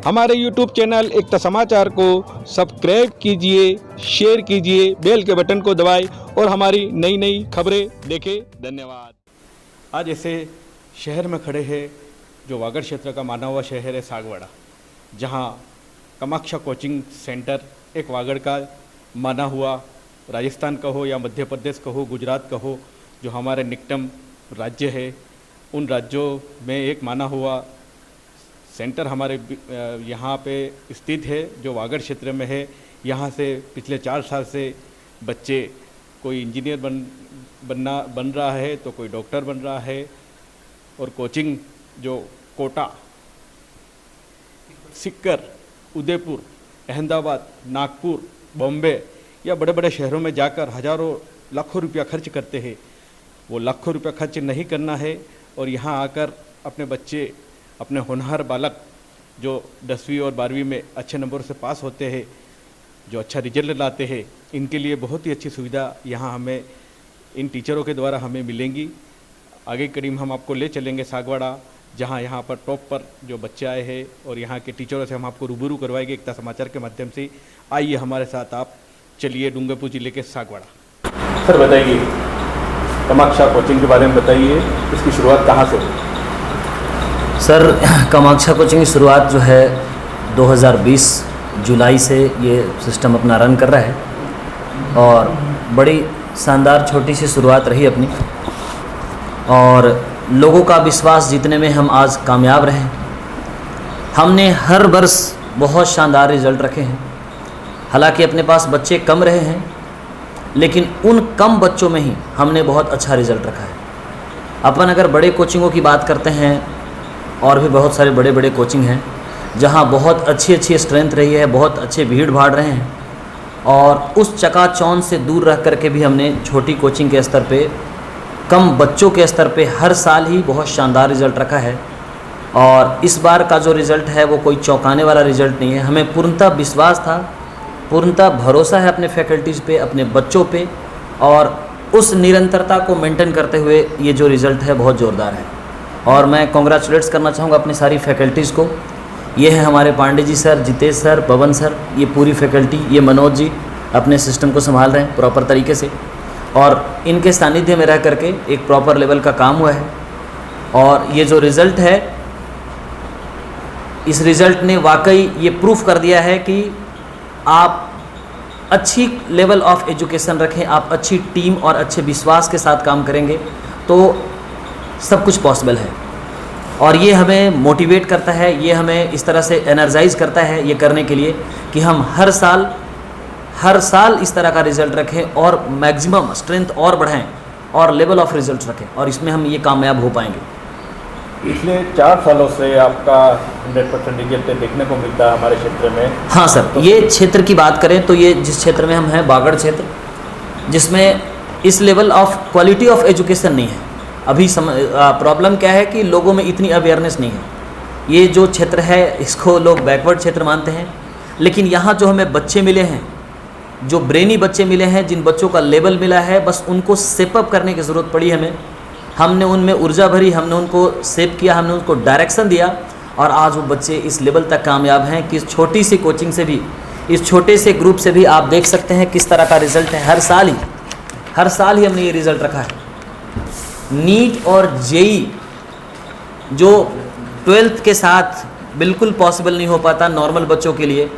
हमारे YouTube channel एकता समाचार को सब्सक्राइब कीजिए, शेयर कीजिए, बेल के बटन को दबाएं और हमारी नई नई खबरें देखें। धन्यवाद। आज ऐसे शहर में खड़े हैं जो वागड़ क्षेत्र का माना हुआ शहर है सागवाड़ा, जहां कामाक्षा कोचिंग सेंटर एक वागड़ का माना हुआ, राजस्थान का हो या मध्य प्रदेश का हो, गुजरात का हो, जो हमारे निकटम राज्य है, उन राज्यों में एक माना हुआ सेंटर हमारे यहाँ पे स्थित है, जो वागड़ क्षेत्र में है। यहाँ से पिछले 4 साल से बच्चे, कोई इंजीनियर बन रहा है तो कोई डॉक्टर बन रहा है, और कोचिंग जो कोटा, सीकर, उदयपुर, अहमदाबाद, नागपुर, बॉम्बे या बड़े बड़े शहरों में जाकर हज़ारों लाखों रुपया खर्च करते हैं, वो लाखों रुपया खर्च नहीं करना है और यहाँ आकर अपने बच्चे, अपने होनहार बालक जो 10वीं और 12वीं में अच्छे नंबर से पास होते हैं, जो अच्छा रिजल्ट लाते हैं, इनके लिए बहुत ही अच्छी सुविधा यहाँ हमें इन टीचरों के द्वारा हमें मिलेंगी। आगे करीब हम आपको ले चलेंगे सागवाड़ा, जहाँ यहाँ पर टॉप पर जो बच्चे आए हैं और यहाँ के टीचरों से हम आपको रूबरू करवाएंगे एकता समाचार के माध्यम से। आइए हमारे साथ, आप चलिए डूंगरपुर जिले के सागवाड़ा। सर बताइए, कामाक्षा कोचिंग के बारे में बताइए, इसकी शुरुआत कहाँ से हुई? सर, कामाक्षा कोचिंग की शुरुआत जो है 2020 जुलाई से ये सिस्टम अपना रन कर रहा है और बड़ी शानदार छोटी सी शुरुआत रही अपनी, और लोगों का विश्वास जीतने में हम आज कामयाब रहे। हमने हर वर्ष बहुत शानदार रिजल्ट रखे हैं। हालांकि अपने पास बच्चे कम रहे हैं, लेकिन उन कम बच्चों में ही हमने बहुत अच्छा रिजल्ट रखा है। अपन अगर बड़े कोचिंगों की बात करते हैं, और भी बहुत सारे बड़े बड़े कोचिंग हैं जहां बहुत अच्छी स्ट्रेंथ रही है, बहुत अच्छे भीड़ भाड़ रहे हैं, और उस चकाचौंध से दूर रह करके भी हमने छोटी कोचिंग के स्तर पे, कम बच्चों के स्तर पे हर साल ही बहुत शानदार रिज़ल्ट रखा है। और इस बार का जो रिज़ल्ट है वो कोई चौंकाने वाला रिज़ल्ट नहीं है। हमें पूर्णतः विश्वास था, पूर्णतः भरोसा है अपने फैकल्टीज़ पे, अपने बच्चों पे, और उस निरंतरता को मेंटेन करते हुए ये जो रिज़ल्ट है बहुत ज़ोरदार है। और मैं कॉन्ग्रेचुलेट्स करना चाहूँगा अपनी सारी फैकल्टीज़ को। ये है हमारे पांडे जी सर, जितेश सर, पवन सर, ये पूरी फैकल्टी, ये मनोज जी अपने सिस्टम को संभाल रहे हैं प्रॉपर तरीके से, और इनके सानिध्य में रह करके एक प्रॉपर लेवल का काम हुआ है। और ये जो रिज़ल्ट है, इस रिज़ल्ट ने वाकई ये प्रूफ कर दिया है कि आप अच्छी लेवल ऑफ एजुकेशन रखें, आप अच्छी टीम और अच्छे विश्वास के साथ काम करेंगे तो सब कुछ पॉसिबल है। और ये हमें मोटिवेट करता है, ये हमें इस तरह से एनर्जाइज करता है ये करने के लिए कि हम हर साल इस तरह का रिज़ल्ट रखें और मैक्सिमम स्ट्रेंथ और बढ़ाएं और लेवल ऑफ रिज़ल्ट रखें, और इसमें हम ये कामयाब हो पाएंगे। पिछले 4 सालों से आपका 100% रिजल्ट देखने को मिलता है हमारे क्षेत्र में। हाँ सर, तो ये क्षेत्र की बात करें तो ये जिस क्षेत्र में हम हैं, वागड़ क्षेत्र, जिसमें इस level of quality of education नहीं है अभी। प्रॉब्लम क्या है कि लोगों में इतनी अवेयरनेस नहीं है। ये जो क्षेत्र है इसको लोग बैकवर्ड क्षेत्र मानते हैं, लेकिन यहाँ जो हमें बच्चे मिले हैं, जो ब्रेनी बच्चे मिले हैं, जिन बच्चों का लेवल मिला है, बस उनको सेपअप करने की ज़रूरत पड़ी हमें। हमने उनमें ऊर्जा भरी, हमने उनको सेप किया, हमने उनको डायरेक्शन दिया, और आज वो बच्चे इस लेवल तक कामयाब हैं कि इस छोटी सी कोचिंग से भी, इस छोटे से ग्रुप से भी आप देख सकते हैं किस तरह का रिज़ल्ट है। हर साल ही हमने ये रिज़ल्ट रखा है। नीट और जेई जो 12th के साथ बिल्कुल पॉसिबल नहीं हो पाता नॉर्मल बच्चों के लिए,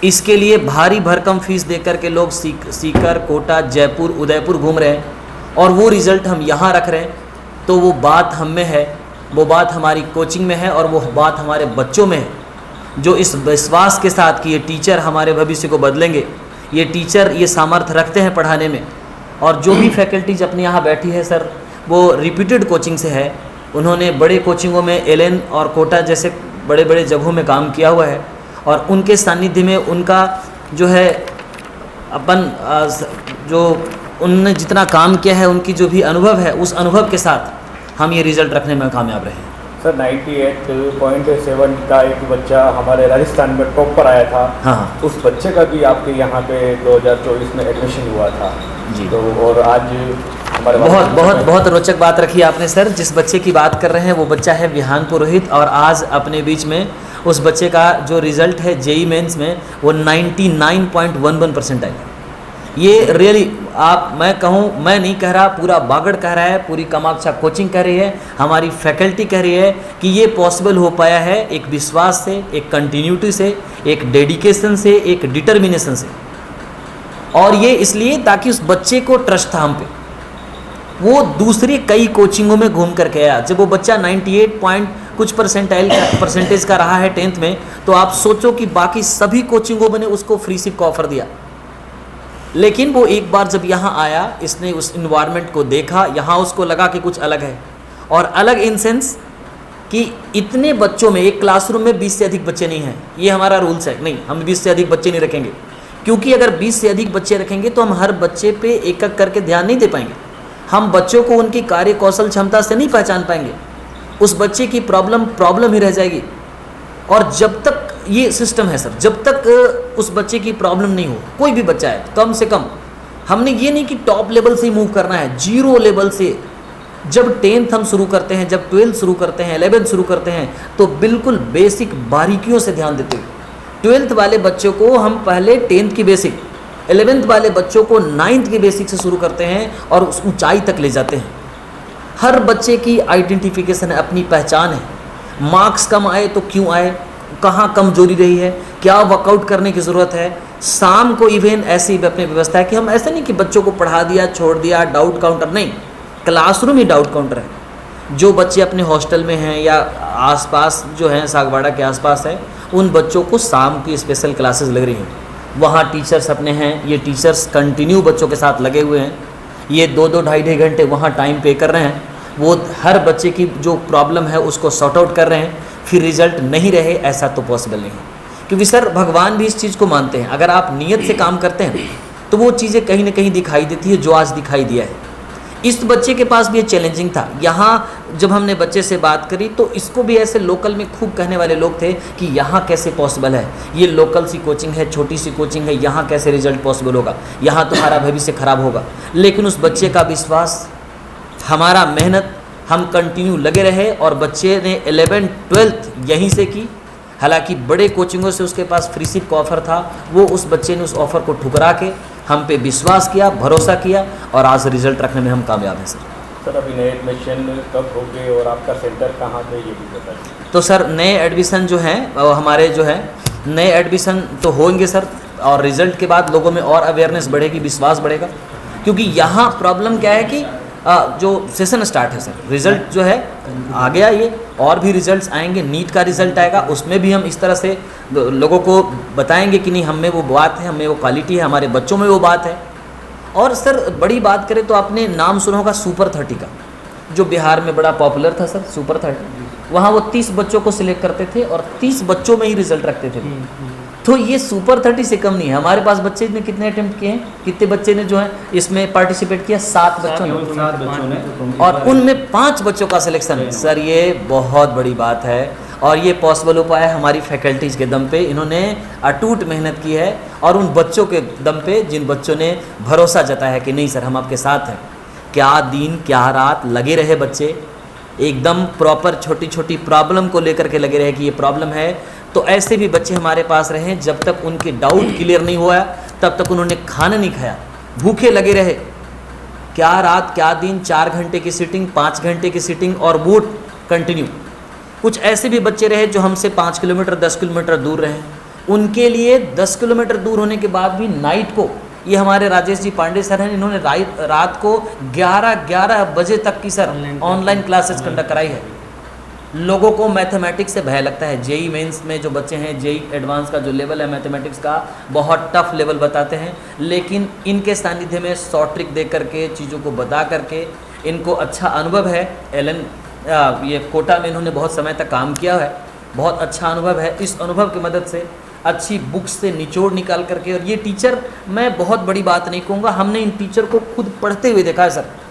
इसके लिए भारी भरकम फीस देकर के लोग सीकर, कोटा, जयपुर, उदयपुर घूम रहे हैं, और वो रिज़ल्ट हम यहाँ रख रहे हैं। तो वो बात हम में है, वो बात हमारी कोचिंग में है, और वो बात हमारे बच्चों में है, जो इस विश्वास के साथ कि ये टीचर हमारे भविष्य को बदलेंगे, ये टीचर ये सामर्थ्य रखते हैं पढ़ाने में। और जो भी फैकल्टीज अपने यहाँ बैठी है सर, वो रिपीटेड कोचिंग से है। उन्होंने बड़े कोचिंगों में एलएन और कोटा जैसे बड़े बड़े जगहों में काम किया हुआ है, और उनके सानिध्य में उनका जो है जो उन्होंने जितना काम किया है, उनकी जो भी अनुभव है, उस अनुभव के साथ हम ये रिज़ल्ट रखने में कामयाब रहे। सर 98.7 का एक बच्चा हमारे राजस्थान में टॉप पर आया था। हाँ, उस बच्चे का भी आपके यहाँ पे 2024 में एडमिशन हुआ था जी। तो और आज हमारे बहुत रोचक बात रखी आपने सर। जिस बच्चे की बात कर रहे हैं वो बच्चा है विहान पुरोहित, और आज अपने बीच में उस बच्चे का जो रिज़ल्ट है जेई मेंस में वो 99.11% आया। ये रियली मैं कहूँ, मैं नहीं कह रहा, पूरा बागड़ कह रहा है, पूरी कामाक्षा कोचिंग कह रही है, हमारी फैकल्टी कह रही है कि ये पॉसिबल हो पाया है एक विश्वास से, एक कंटिन्यूटी से, एक डेडिकेशन से, एक डिटर्मिनेशन से। और ये इसलिए ताकि उस बच्चे को ट्रस्ट था हम पे। वो दूसरी कई कोचिंगों में घूम करके आया। जब वो बच्चा 98 पॉइंट कुछ परसेंटेज का रहा है 10th में, तो आप सोचो कि बाकी सभी कोचिंगों में ने उसको फ्री सिप का ऑफर दिया। लेकिन वो एक बार जब यहाँ आया, इसने उस इन्वायरमेंट को देखा, यहाँ उसको लगा कि कुछ अलग है। और अलग इन सेंस कि इतने बच्चों में, एक क्लासरूम में 20 से अधिक बच्चे नहीं हैं, ये हमारा रूल्स है। नहीं, हम 20 से अधिक बच्चे नहीं रखेंगे, क्योंकि अगर 20 से अधिक बच्चे रखेंगे तो हम हर बच्चे पे एक एक करके ध्यान नहीं दे पाएंगे। हम बच्चों को उनकी कार्य कौशल क्षमता से नहीं पहचान पाएंगे। उस बच्चे की प्रॉब्लम ही रह जाएगी। और जब तक ये सिस्टम है सर, जब तक उस बच्चे की प्रॉब्लम नहीं हो, कोई भी बच्चा है, कम से कम हमने ये नहीं कि टॉप लेवल से ही मूव करना है, 0 लेवल से। जब 10th हम शुरू करते हैं, जब 12th शुरू करते हैं, 11th शुरू करते हैं, तो बिल्कुल बेसिक बारीकियों से ध्यान देते हुए 12th वाले बच्चों को हम पहले 10th की बेसिक, 11th वाले बच्चों को 9th की बेसिक से शुरू करते हैं और उस ऊंचाई तक ले जाते हैं। हर बच्चे की आइडेंटिफिकेशन है, अपनी पहचान है। मार्क्स कम आए तो क्यों आए, कहाँ कमजोरी रही है, क्या वर्कआउट करने की ज़रूरत है। शाम को इवेंट ऐसी अपनी व्यवस्था है कि हम ऐसा नहीं कि बच्चों को पढ़ा दिया, छोड़ दिया, डाउट काउंटर नहीं, क्लासरूम ही डाउट काउंटर है। जो बच्चे अपने हॉस्टल में हैं या आसपास जो हैं, सागवाड़ा के आसपास है, उन बच्चों को शाम की स्पेशल क्लासेस लग रही हैं। वहाँ टीचर्स अपने हैं, ये टीचर्स कंटिन्यू बच्चों के साथ लगे हुए हैं। ये 2-2, ढाई घंटे वहाँ टाइम पे कर रहे हैं। वो हर बच्चे की जो प्रॉब्लम है उसको सॉर्ट आउट कर रहे हैं। फिर रिजल्ट नहीं रहे, ऐसा तो पॉसिबल नहीं है, क्योंकि सर भगवान भी इस चीज़ को मानते हैं। अगर आप नियत से काम करते हैं तो वो चीज़ें कहीं ना कहीं दिखाई देती है, जो आज दिखाई दिया है। इस बच्चे के पास भी ये चैलेंजिंग था। यहाँ जब हमने बच्चे से बात करी तो इसको भी ऐसे लोकल में खूब कहने वाले लोग थे कि यहाँ कैसे पॉसिबल है, ये लोकल सी कोचिंग है, छोटी सी कोचिंग है, यहाँ कैसे रिजल्ट पॉसिबल होगा, यहाँ तुम्हारा भविष्य खराब होगा। लेकिन उस बच्चे का विश्वास, हमारा मेहनत, हम कंटिन्यू लगे रहे और बच्चे ने 11th 12th यहीं से की। हालांकि बड़े कोचिंगों से उसके पास फ्री सिप का ऑफ़र था, वो उस बच्चे ने उस ऑफ़र को ठुकरा के हम पे विश्वास किया, भरोसा किया और आज रिजल्ट रखने में हम कामयाब हैं सर। अभी नए एडमिशन कब होंगे और आपका सेंटर कहाँ पे, ये भी बताइए। तो सर नए एडमिशन जो हैं हमारे जो है नए एडमिशन तो होंगे सर, और रिज़ल्ट के बाद लोगों में और अवेयरनेस बढ़ेगी, विश्वास बढ़ेगा। क्योंकि यहाँ प्रॉब्लम क्या है कि जो सेशन स्टार्ट है सर, रिज़ल्ट जो है आ गया, ये और भी रिज़ल्ट्स आएंगे, नीट का रिज़ल्ट आएगा, उसमें भी हम इस तरह से लोगों को बताएंगे कि नहीं, हम में वो बात है, हमें वो क्वालिटी है, हमारे बच्चों में वो बात है। और सर बड़ी बात करें तो आपने नाम सुना होगा सुपर 30 का, जो बिहार में बड़ा पॉपुलर था सर, सुपर 30। वहाँ वो 30 बच्चों को सिलेक्ट करते थे और 30 बच्चों में ही रिज़ल्ट रखते थे। तो ये सुपर 30 से कम नहीं है। हमारे पास बच्चे ने कितने अटेम्प्ट किए हैं, कितने बच्चे ने जो है इसमें पार्टिसिपेट किया, 7 बच्चों ने, और उनमें 5 बच्चों का सिलेक्शन। सर ये बहुत बड़ी बात है और ये पॉसिबल हो पाया हमारी फैकल्टीज़ के दम पे। इन्होंने अटूट मेहनत की है और उन बच्चों के दम पे जिन बच्चों ने भरोसा जताया है कि नहीं सर हम आपके साथ हैं। क्या दिन क्या रात लगे रहे बच्चे, एकदम प्रॉपर छोटी छोटी प्रॉब्लम को लेकर के लगे रहे कि ये प्रॉब्लम है। तो ऐसे भी बच्चे हमारे पास रहे, जब तक उनके डाउट क्लियर नहीं हुआ तब तक उन्होंने खाना नहीं खाया, भूखे लगे रहे। क्या रात क्या दिन, 4 घंटे की सीटिंग, 5 घंटे की सीटिंग और बूट कंटिन्यू। कुछ ऐसे भी बच्चे रहे जो हमसे 5 किलोमीटर 10 किलोमीटर दूर रहे, उनके लिए 10 किलोमीटर दूर होने के बाद भी नाइट को, ये हमारे राजेश जी पांडे सर हैं, इन्होंने रात को 11 बजे तक की सर ऑनलाइन क्लासेस कंडक्ट कराई है। लोगों को मैथमेटिक्स से भय लगता है, जेई मेंस में जो बच्चे हैं, जेई एडवांस का जो लेवल है मैथमेटिक्स का, बहुत टफ लेवल बताते हैं, लेकिन इनके सानिध्य में शॉर्ट ट्रिक दे करके, चीज़ों को बता करके, इनको अच्छा अनुभव है। ये कोटा में इन्होंने बहुत समय तक काम किया है, बहुत अच्छा अनुभव है। इस अनुभव की मदद से अच्छी बुक्स से निचोड़ निकाल करके, और ये टीचर, मैं बहुत बड़ी बात नहीं कहूँगा, हमने इन टीचर को खुद पढ़ते हुए देखा है सर।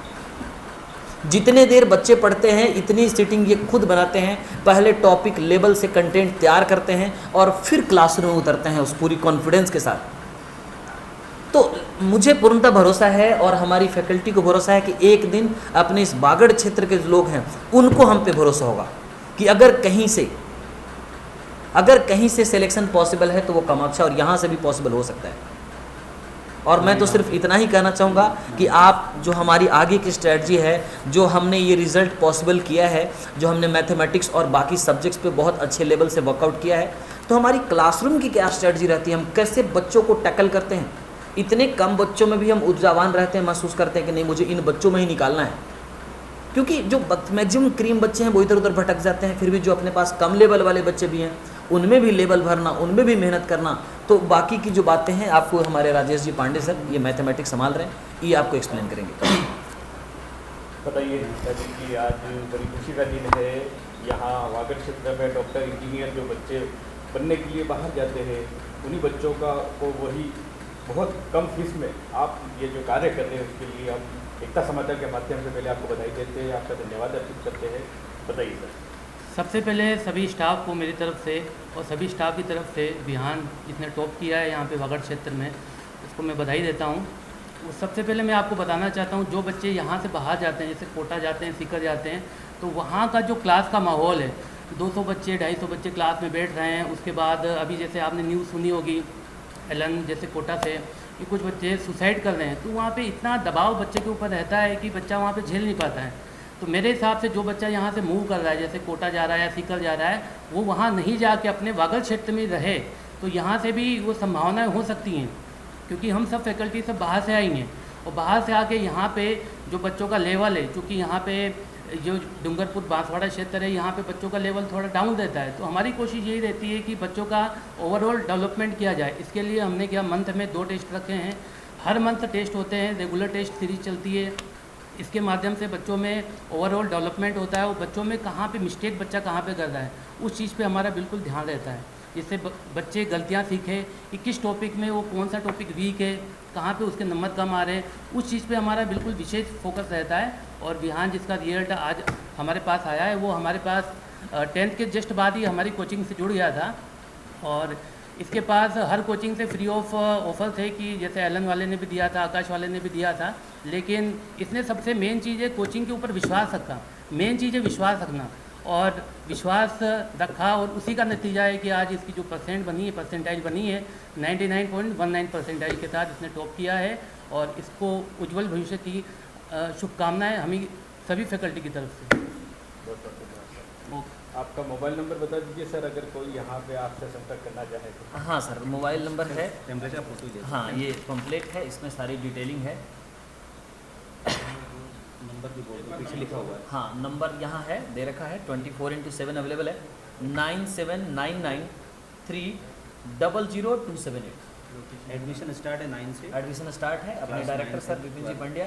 जितने देर बच्चे पढ़ते हैं इतनी सीटिंग ये खुद बनाते हैं, पहले टॉपिक लेवल से कंटेंट तैयार करते हैं और फिर क्लासरूम में उतरते हैं उस पूरी कॉन्फिडेंस के साथ। तो मुझे पूर्णतः भरोसा है और हमारी फैकल्टी को भरोसा है कि एक दिन अपने इस बागड़ क्षेत्र के जो लोग हैं उनको हम पे भरोसा होगा कि अगर कहीं से अगर कहीं से सिलेक्शन पॉसिबल है तो वो कामाक्षा और यहाँ से भी पॉसिबल हो सकता है। और मैं तो सिर्फ इतना ही कहना चाहूँगा कि आप जो हमारी आगे की स्ट्रेटजी है, जो हमने ये रिज़ल्ट पॉसिबल किया है, जो हमने मैथमेटिक्स और बाकी सब्जेक्ट्स पे बहुत अच्छे लेवल से वर्कआउट किया है, तो हमारी क्लासरूम की क्या स्ट्रेटजी रहती है, हम कैसे बच्चों को टैकल करते हैं। इतने कम बच्चों में भी हम ऊर्जावान रहते हैं, महसूस करते हैं कि नहीं मुझे इन बच्चों में ही निकालना है, क्योंकि जो मैक्सिमम क्रीम बच्चे हैं वो इधर उधर भटक जाते हैं। फिर भी जो अपने पास कम लेवल वाले बच्चे भी हैं उनमें भी लेवल भरना, उनमें भी मेहनत करना। तो बाकी की जो बातें हैं आपको हमारे राजेश जी पांडे सर ये मैथमेटिक्स संभाल रहे हैं, ये आपको एक्सप्लेन करेंगे। बताइए कि आज बड़ी खुशी का दिन है, यहाँ वागड़ क्षेत्र में डॉक्टर इंजीनियर जो बच्चे बनने के लिए बाहर जाते हैं उन्हीं बच्चों का को वही बहुत कम फीस में आप ये जो कार्य कर रहे हैं उसके लिए हम एकता समाचार के माध्यम से पहले आपको बधाई देते हैं, आपका धन्यवाद अर्पित करते हैं। बताइए सर। सबसे पहले सभी स्टाफ को मेरी तरफ से और सभी स्टाफ की तरफ से बिहान जिसने टॉप किया है यहाँ पे वागड़ क्षेत्र में, उसको मैं बधाई देता हूँ। सबसे पहले मैं आपको बताना चाहता हूँ जो बच्चे यहाँ से बाहर जाते हैं, जैसे कोटा जाते हैं, सीकर जाते हैं, तो वहाँ का जो क्लास का माहौल है, 200 बच्चे 250 बच्चे क्लास में बैठ रहे हैं। उसके बाद अभी जैसे आपने न्यूज़ सुनी होगी एलन जैसे कोटा से कि कुछ बच्चे सुसाइड कर रहे हैं, तो वहाँ पे इतना दबाव बच्चे के ऊपर रहता है कि बच्चा वहाँ पे झेल नहीं पाता है। तो मेरे हिसाब से जो बच्चा यहाँ से मूव कर रहा है, जैसे कोटा जा रहा है या सीकर जा रहा है, वो वहाँ नहीं जाके अपने वागड़ क्षेत्र में रहे तो यहाँ से भी वो संभावनाएं हो सकती हैं, क्योंकि हम सब फैकल्टी सब बाहर से आई हैं और बाहर से आके यहाँ पे जो बच्चों का लेवल है, क्योंकि यहाँ पे जो डूंगरपुर बांसवाड़ा क्षेत्र है यहाँ पे बच्चों का लेवल थोड़ा डाउन रहता है, तो हमारी कोशिश यही रहती है कि बच्चों का ओवरऑल डेवलपमेंट किया जाए। इसके लिए हमने क्या मंथ में 2 टेस्ट रखे हैं, हर मंथ टेस्ट होते हैं, रेगुलर टेस्ट सीरीज चलती है। इसके माध्यम से बच्चों में ओवरऑल डेवलपमेंट होता है और बच्चों में कहाँ पे मिस्टेक बच्चा कहाँ पे कर रहा है उस चीज़ पे हमारा बिल्कुल ध्यान रहता है, जिससे बच्चे गलतियाँ सीखें कि किस टॉपिक में वो कौन सा टॉपिक वीक है, कहाँ पे उसके नंबर कम आ रहे हैं, उस चीज़ पे हमारा बिल्कुल विशेष फोकस रहता है। और बिहान जिसका रिजल्ट आज हमारे पास आया है वो हमारे पास 10th के जस्ट बाद ही हमारी कोचिंग से जुड़ गया था और इसके पास हर कोचिंग से फ्री ऑफ ऑफर थे कि जैसे एलन वाले ने भी दिया था, आकाश वाले ने भी दिया था, लेकिन इसने सबसे मेन चीज़ है कोचिंग के ऊपर विश्वास रखा। मेन चीज़ है विश्वास रखना और विश्वास रखा और उसी का नतीजा है कि आज इसकी जो परसेंटाइल बनी है 99.19 परसेंटाइल के साथ इसने टॉप किया है और इसको उज्जवल भविष्य की शुभकामनाएं हमें सभी फैकल्टी की तरफ से। आपका मोबाइल नंबर बता दीजिए सर, अगर कोई यहाँ पे आपसे संपर्क करना चाहे तो। हाँ सर, मोबाइल नंबर है, हाँ ये पम्पलेट है, इसमें सारी डिटेलिंग है। नंबर भी बोल दो, पीछे लिखा हुआ है। हाँ नंबर यहाँ है, दे रखा है, 24/7 अवेलेबल है, 9799300278। एडमिशन स्टार्ट है 9 से। एडमिशन स्टार्ट है, अपने डायरेक्टर सर विपिन जी पांड्या